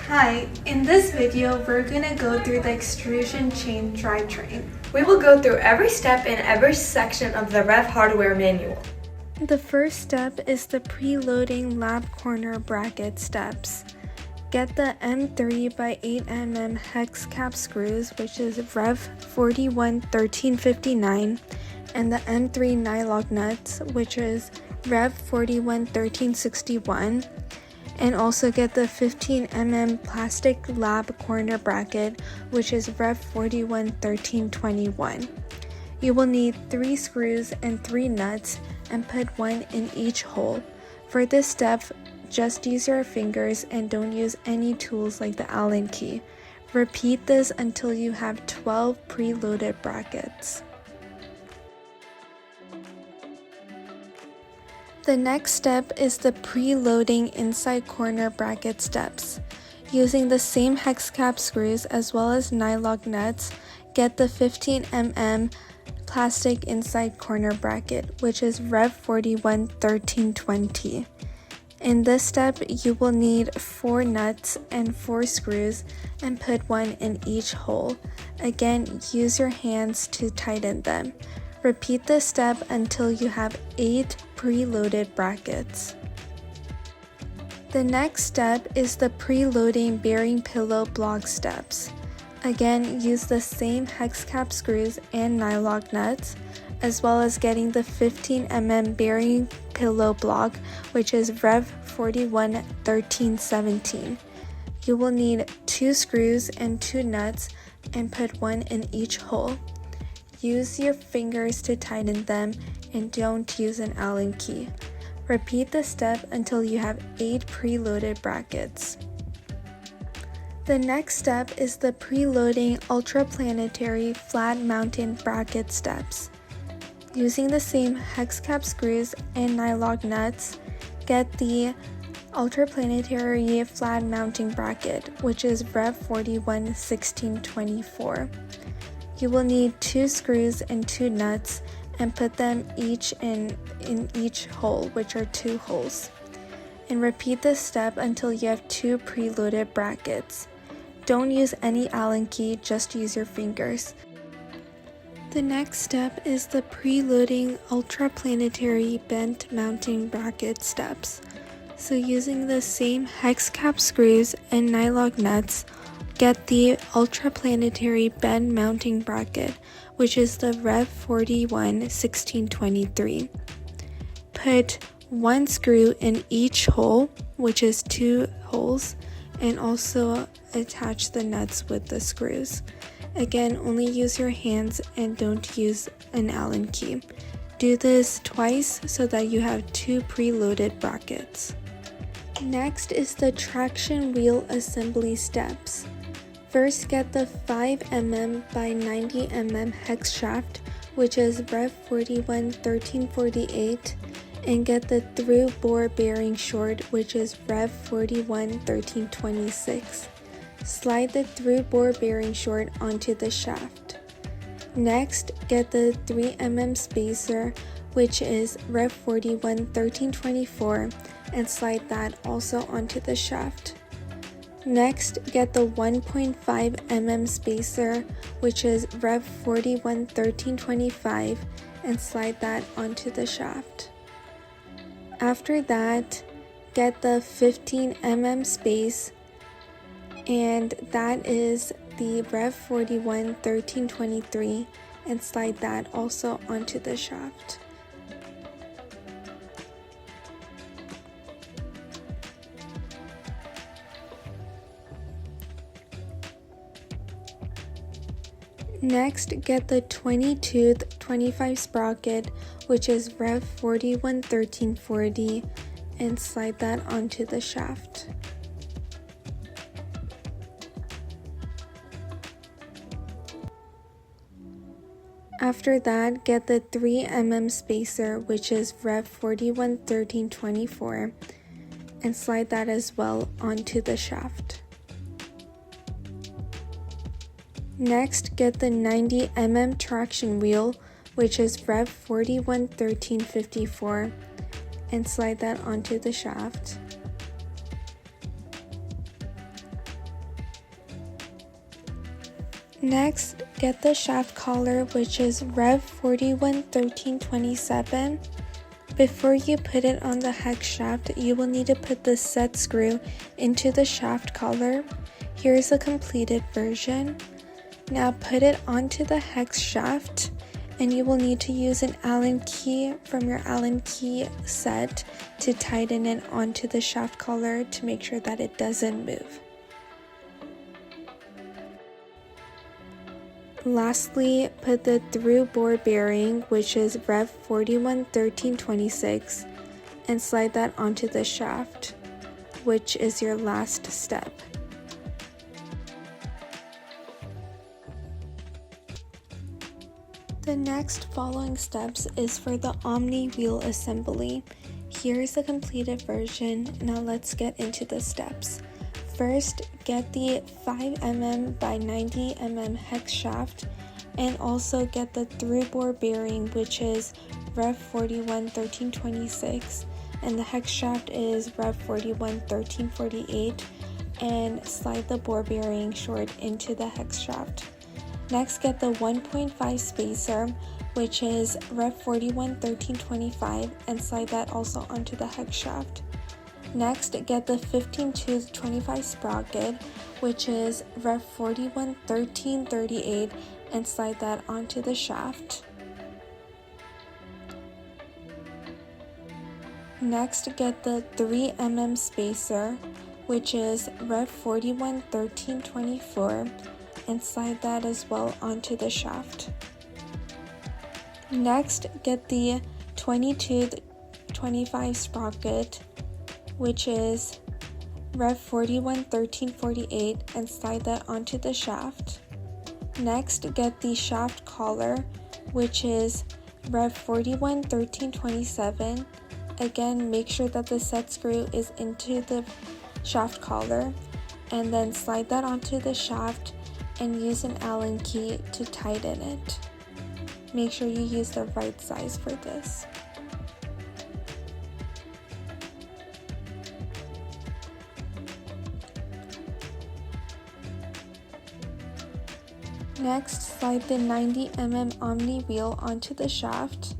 Hi, in this video, we're gonna go through the extrusion chain drivetrain. We will go through every step in every section of the REV hardware manual. The first step is the preloading lab corner bracket steps. Get the M3 by 8mm hex cap screws, which is REV 411359, and the M3 nylock nuts, which is REV 411361. And also get the 15mm plastic lab corner bracket, which is REV 411321. You will need 3 screws and 3 nuts and put one in each hole. For this step, just use your fingers and don't use any tools like the Allen key. Repeat this until you have 12 preloaded brackets. The next step is the preloading inside corner bracket steps. Using the same hex cap screws as well as nylock nuts, get the 15mm plastic inside corner bracket, which is REV 411320. In this step, you will need 4 nuts and 4 screws and put one in each hole. Again, use your hands to tighten them. Repeat this step until you have 8 preloaded brackets. The next step is the preloading bearing pillow block steps. Again, use the same hex cap screws and nylock nuts, as well as getting the 15mm bearing pillow block, which is REV 411317. You will need 2 screws and 2 nuts and put one in each hole. Use your fingers to tighten them and don't use an Allen key. Repeat the step until you have 8 preloaded brackets. The next step is the preloading UltraPlanetary flat mounted bracket steps. Using the same hex cap screws and nylock nuts, get the UltraPlanetary flat mounting bracket, which is REV 411624. You will need 2 screws and 2 nuts and put them each in each hole, which are 2 holes. And repeat this step until you have 2 preloaded brackets. Don't use any Allen key, just use your fingers. The next step is the preloading UltraPlanetary bent mounting bracket steps. So using the same hex cap screws and nylock nuts, get the UltraPlanetary bend mounting bracket, which is the REV 411623. Put 1 screw in each hole, which is 2 holes, and also attach the nuts with the screws. Again, only use your hands and don't use an Allen key. Do this twice so that you have 2 preloaded brackets. Next is the traction wheel assembly steps. First, get the 5mm by 90mm hex shaft, which is REV 411348, and get the through bore bearing short, which is REV 411326. Slide the through bore bearing short onto the shaft. Next, get the 3mm spacer, which is REV 411324, and slide that also onto the shaft. Next, get the 1.5mm spacer, which is REV 411325, and slide that onto the shaft. After that, get the 15mm space, and that is the REV 411323, and slide that also onto the shaft. Next, get the 20-tooth 25 sprocket, which is REV 411340, and slide that onto the shaft. After that, get the 3mm spacer, which is REV 411324, and slide that as well onto the shaft. Next, get the 90mm traction wheel, which is REV 411354, and slide that onto the shaft. Next, get the shaft collar, which is REV 411327. Before you put it on the hex shaft, you will need to put the set screw into the shaft collar. Here's a completed version. Now put it onto the hex shaft, and you will need to use an Allen key from your Allen key set to tighten it onto the shaft collar to make sure that it doesn't move. Lastly, put the through bore bearing, which is REV 411326, and slide that onto the shaft, which is your last step. The next following steps is for the Omni wheel assembly. Here's the completed version. Now let's get into the steps. First, get the 5mm by 90mm hex shaft, and also get the through bore bearing, which is REV 411326, and the hex shaft is REV 411348, and slide the bore bearing short into the hex shaft. Next, get the 1.5 spacer, which is REV 411325, and slide that also onto the hex shaft. Next, get the 15 tooth 25 sprocket, which is REV 411338, and slide that onto the shaft. Next, get the 3mm spacer, which is REV 411324, and slide that as well onto the shaft. Next, get the 20 tooth 25 sprocket, which is REV 411348, and slide that onto the shaft. Next, get the shaft collar, which is REV 411327. Again, make sure that the set screw is into the shaft collar, and then slide that onto the shaft and use an Allen key to tighten it. Make sure you use the right size for this. Next, slide the 90mm Omni wheel onto the shaft,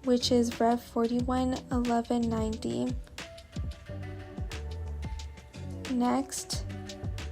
which is REV 411190. Next,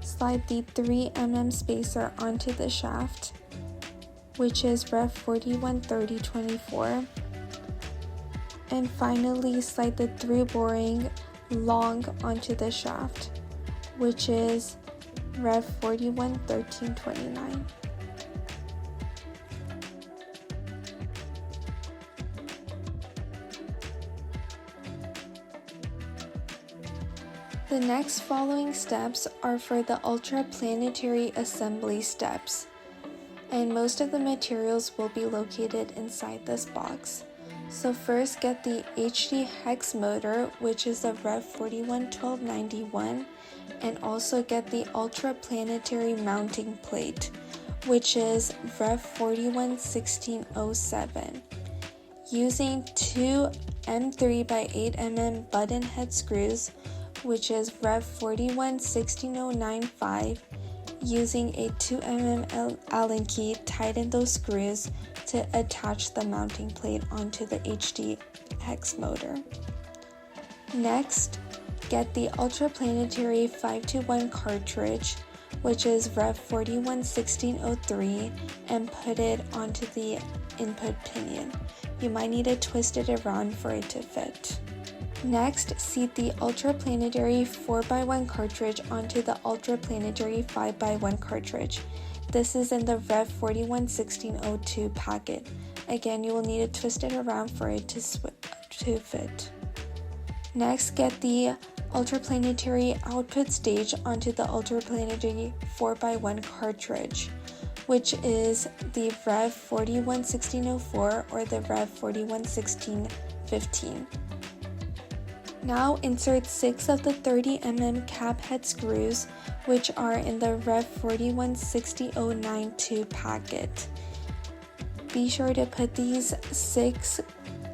slide the 3mm spacer onto the shaft, which is REV 413024. And finally, slide the through boring long onto the shaft, which is REV 411329. The next following steps are for the UltraPlanetary assembly steps, and most of the materials will be located inside this box. So first, get the HD hex motor, which is the REV 411291, and also get the UltraPlanetary mounting plate, which is REV 411607. Using two M3 by 8mm button head screws, which is REV 411695, using a 2mm Allen key, tighten those screws to attach the mounting plate onto the HD hex motor. Next, get the UltraPlanetary 521 cartridge, which is REV 411603, and put it onto the input pinion. You might need to twist it around for it to fit. Next, seat the UltraPlanetary 4x1 cartridge onto the UltraPlanetary 5x1 cartridge. This is in the REV 411602 packet. Again, you will need to twist it around for it to fit. Next, get the UltraPlanetary output stage onto the UltraPlanetary 4x1 cartridge, which is the REV 411604 or the REV 411615. Now insert 6 of the 30mm cap head screws, which are in the REV 416092 packet. Be sure to put these 6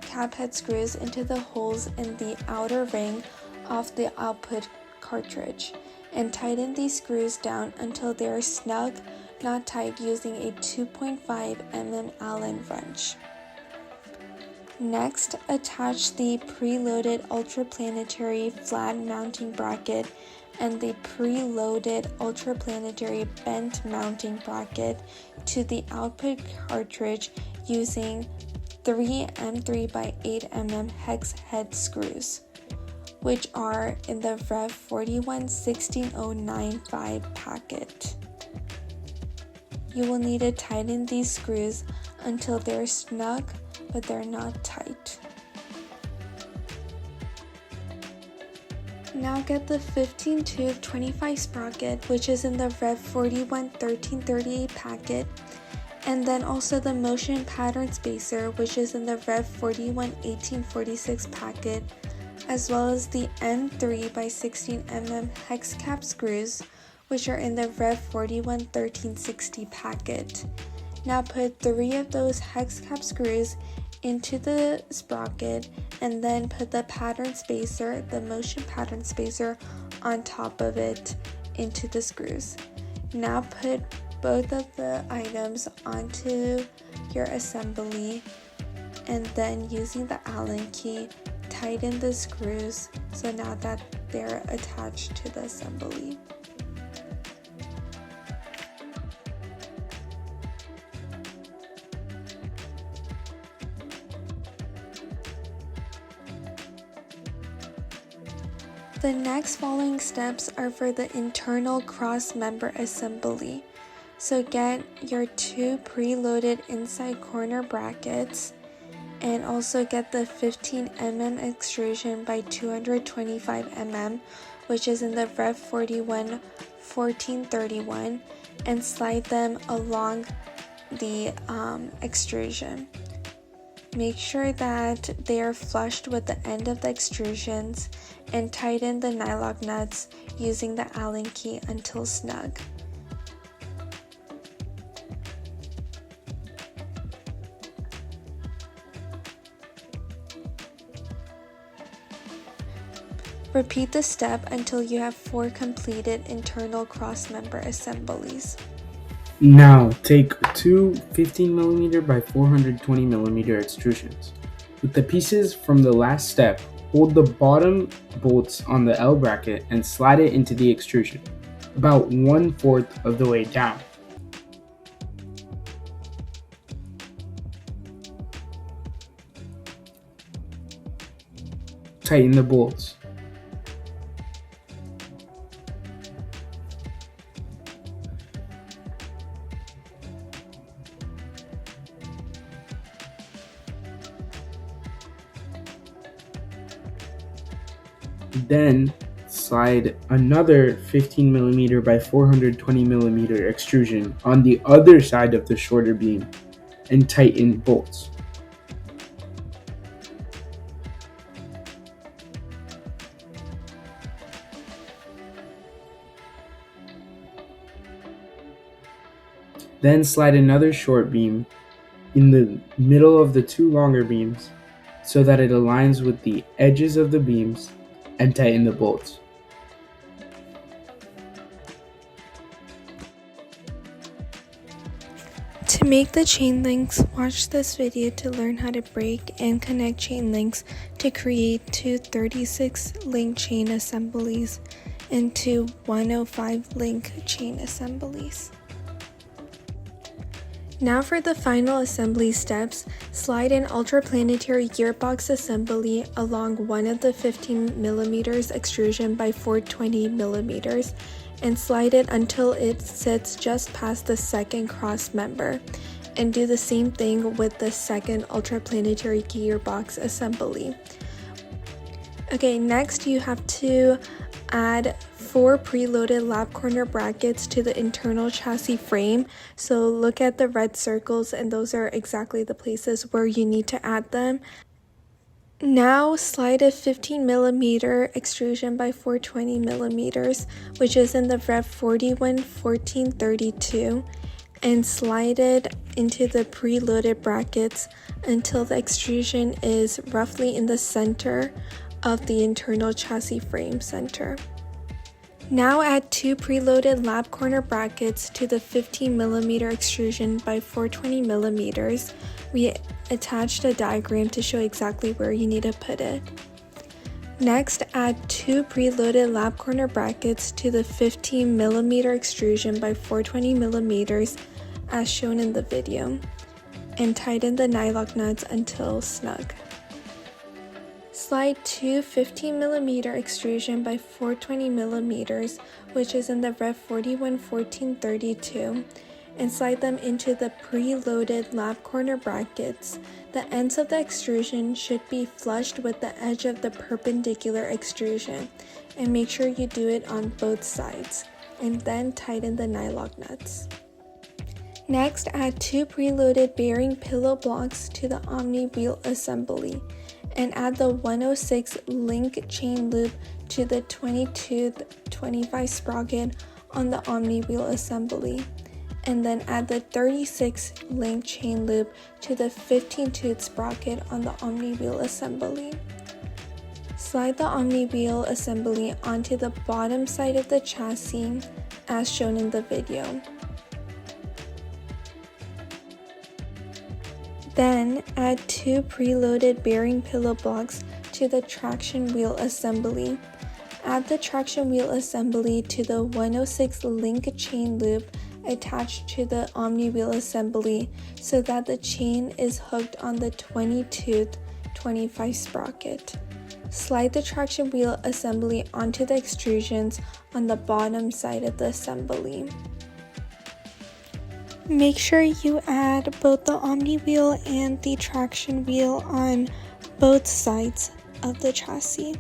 cap head screws into the holes in the outer ring of the output cartridge, and tighten these screws down until they are snug, not tight, using a 2.5 mm Allen wrench. Next, attach the preloaded UltraPlanetary flat mounting bracket and the preloaded UltraPlanetary bent mounting bracket to the output cartridge using 3 M3x8mm hex head screws, which are in the REV 4116095 packet. You will need to tighten these screws until they're snug, but they're not tight. Now get the 15-tooth 25 sprocket, which is in the REV 411338 packet, and then also the motion pattern spacer, which is in the REV 411846 packet, as well as the M3x16mm hex cap screws, which are in the REV 411360 packet. Now put 3 of those hex cap screws into the sprocket and then put the pattern spacer, the motion pattern spacer, on top of it into the screws. Now put both of the items onto your assembly and then using the Allen key, tighten the screws so now that they're attached to the assembly. The next following steps are for the internal cross-member assembly. So get your 2 preloaded inside corner brackets and also get the 15mm extrusion by 225mm, which is in the REV 411431, and slide them along the extrusion. Make sure that they are flushed with the end of the extrusions and tighten the nylock nuts using the Allen key until snug. Repeat the step until you have 4 completed internal cross-member assemblies. Now take 2 15mm by 420mm extrusions. With the pieces from the last step, hold the bottom bolts on the L bracket and slide it into the extrusion, about 1/4 of the way down. Tighten the bolts. Then slide another 15mm by 420mm extrusion on the other side of the shorter beam and tighten bolts. Then slide another short beam in the middle of the 2 longer beams so that it aligns with the edges of the beams and tighten the bolts. To make the chain links, watch this video to learn how to break and connect chain links to create 2 36-link chain assemblies and 2 105-link chain assemblies. Now for the final assembly steps, slide an UltraPlanetary gearbox assembly along one of the 15mm extrusion by 420mm and slide it until it sits just past the second cross member, and do the same thing with the second UltraPlanetary gearbox assembly. Okay, next you have to add 4 preloaded lap corner brackets to the internal chassis frame. So look at the red circles, and those are exactly the places where you need to add them. Now slide a 15mm extrusion by 420mm, which is in the REV 411432, and slide it into the preloaded brackets until the extrusion is roughly in the center of the internal chassis frame center. Now add 2 preloaded lap corner brackets to the 15mm extrusion by 420mm. We attached a diagram to show exactly where you need to put it. Next, add 2 preloaded lap corner brackets to the 15mm extrusion by 420mm as shown in the video, and tighten the nylock nuts until snug. Slide 2 15mm extrusion by 420mm, which is in the REV 411432, and slide them into the preloaded lap corner brackets. The ends of the extrusion should be flushed with the edge of the perpendicular extrusion, and make sure you do it on both sides, and then tighten the nylock nuts. Next, add 2 preloaded bearing pillow blocks to the Omni wheel assembly, and add the 106 link chain loop to the 22-25 sprocket on the Omni wheel assembly, and then add the 36 link chain loop to the 15-tooth sprocket on the Omni wheel assembly. Slide the Omni wheel assembly onto the bottom side of the chassis as shown in the video. Then add 2 preloaded bearing pillow blocks to the traction wheel assembly. Add the traction wheel assembly to the 106 link chain loop attached to the Omni wheel assembly so that the chain is hooked on the 20-tooth 25 sprocket. Slide the traction wheel assembly onto the extrusions on the bottom side of the assembly. Make sure you add both the Omni wheel and the traction wheel on both sides of the chassis.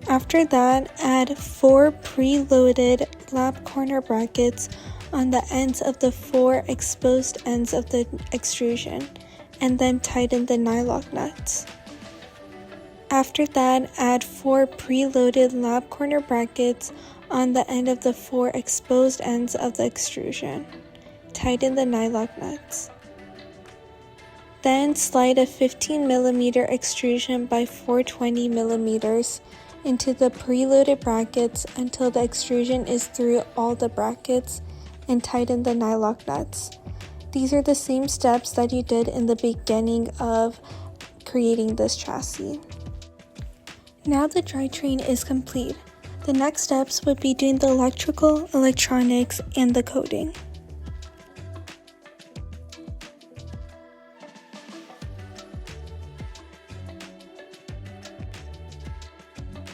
After that, add 4 preloaded lap corner brackets on the ends of the 4 exposed ends of the extrusion, and then tighten the nylock nuts. After that, add 4 preloaded lap corner brackets on the end of the 4 exposed ends of the extrusion. Tighten the nylock nuts. Then slide a 15mm extrusion by 420mm into the preloaded brackets until the extrusion is through all the brackets, and tighten the nylock nuts. These are the same steps that you did in the beginning of creating this chassis. Now the drivetrain is complete. The next steps would be doing the electrical, electronics, and the coding.